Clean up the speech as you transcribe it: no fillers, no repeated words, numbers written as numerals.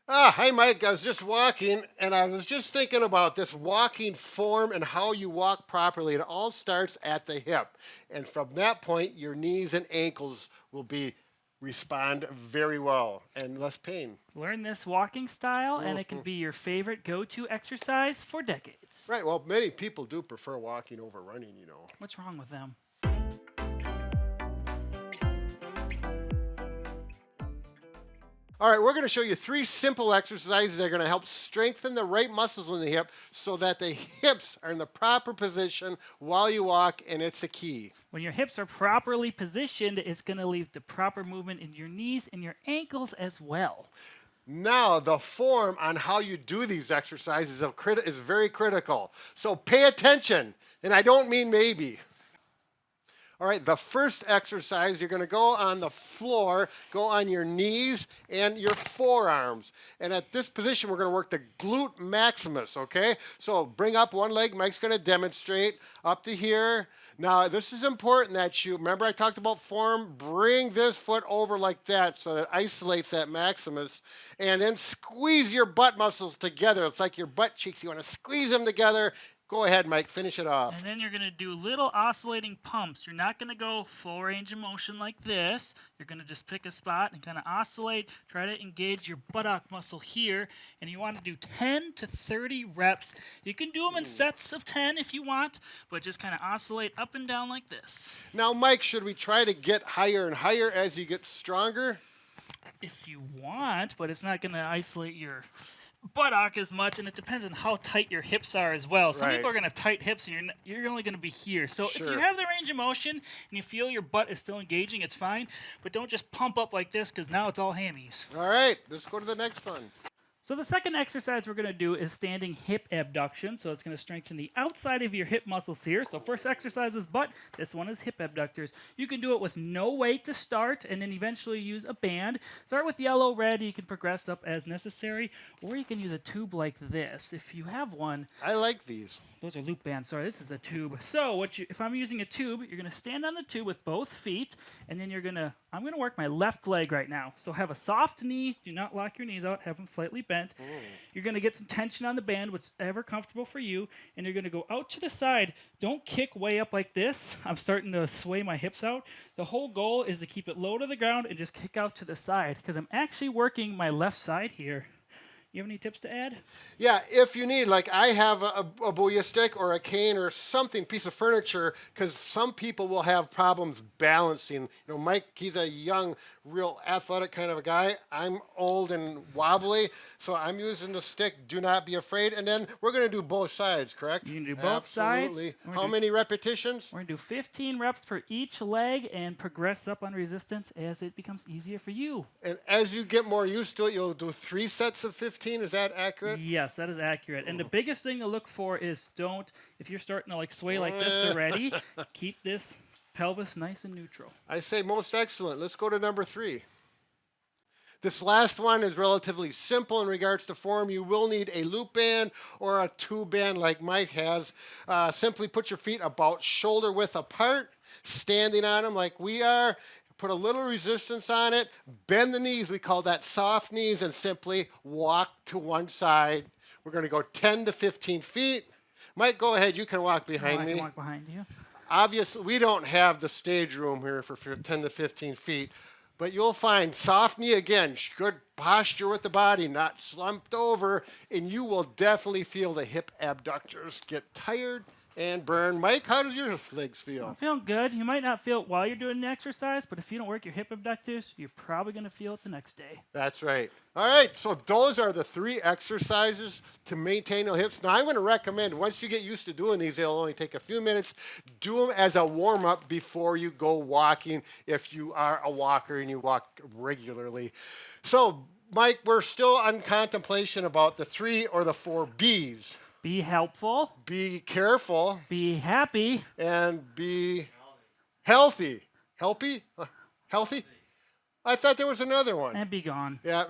Hi, Mike. I was just walking and I was just thinking about this walking form and how you walk properly. It all starts at the hip. And from that point, your knees and ankles will be respond very well and less pain. Learn this walking style, and it can be your favorite go to exercise for decades. Right. Well, many people do prefer walking over running. What's wrong with them? All right, we're going to show you 3 simple exercises that are going to help strengthen the right muscles in the hip so that the hips are in the proper position while you walk, and it's a key. When your hips are properly positioned, it's going to leave the proper movement in your knees and your ankles as well. Now, the form on how you do these exercises is very critical. So pay attention, and I don't mean maybe. All right, the first exercise, you're going to go on the floor, go on your knees and your forearms. And at this position, we're going to work the glute maximus, okay? So bring up one leg. Mike's going to demonstrate up to here. Now, this is important that you, remember I talked about form? Bring this foot over like that so that it isolates that maximus. And then squeeze your butt muscles together. It's like your butt cheeks. You want to squeeze them together. Go ahead, Mike. Finish it off. And then you're going to do little oscillating pumps. You're not going to go full range of motion like this. You're going to just pick a spot and kind of oscillate. Try to engage your buttock muscle here. And you want to do 10 to 30 reps. You can do them in sets of 10 if you want, but just kind of oscillate up and down like this. Now, Mike, should we try to get higher and higher as you get stronger? If you want, but it's not going to isolate your buttock as much, and it depends on how tight your hips are as well. Some people are going to have tight hips, and you're only going to be here. So if you have the range of motion and you feel your butt is still engaging, it's fine. But don't just pump up like this, because now it's all hammies. All right, let's go to the next one. So the second exercise we're going to do is standing hip abduction. So it's going to strengthen the outside of your hip muscles here. So first exercise is butt. This one is hip abductors. You can do it with no weight to start and then eventually use a band. Start with yellow, red. You can progress up as necessary. Or you can use a tube like this if you have one. I like these. Those are loop bands. Sorry, this is a tube. So if I'm using a tube, you're going to stand on the tube with both feet. And then I'm going to work my left leg right now. So have a soft knee. Do not lock your knees out. Have them slightly bent. You're going to get some tension on the band, whichever comfortable for you, and you're going to go out to the side. Don't kick way up like this. I'm starting to sway my hips out. The whole goal is to keep it low to the ground and just kick out to the side because I'm actually working my left side here. You have any tips to add? Yeah, if you need, like I have a booyah stick or a cane or something, piece of furniture, because some people will have problems balancing. Mike, he's a young, real athletic kind of a guy. I'm old and wobbly, so I'm using the stick. Do not be afraid. And then we're going to do both sides, correct? You can do both sides. How many repetitions? We're going to do 15 reps per each leg and progress up on resistance as it becomes easier for you. And as you get more used to it, you'll do 3 sets of 15. Is that accurate? Yes, that is accurate. And the biggest thing to look for is if you're starting to sway like this already, keep this pelvis nice and neutral. I say most excellent. Let's go to number 3. This last one is relatively simple in regards to form. You will need a loop band or a tube band like Mike has. Simply put your feet about shoulder width apart, standing on them like we are. Put a little resistance on it, bend the knees, we call that soft knees, and simply walk to one side. We're going to go 10 to 15 feet. Mike, go ahead, you can walk behind me. I can walk behind you. Obviously, we don't have the stage room here for 10 to 15 feet, but you'll find soft knee again, good posture with the body, not slumped over, and you will definitely feel the hip abductors get tired and burn. Mike, how do your legs feel? I'm feeling good. You might not feel it while you're doing the exercise, but if you don't work your hip abductors, you're probably going to feel it the next day. That's right. All right, so those are the 3 exercises to maintain the hips. Now, I'm going to recommend, once you get used to doing these, they'll only take a few minutes. Do them as a warm-up before you go walking if you are a walker and you walk regularly. So, Mike, we're still on contemplation about the 3 or the 4 B's. Be helpful. Be careful. Be happy. And be healthy. Healthy? Healthy? I thought there was another one. And be gone. Yeah.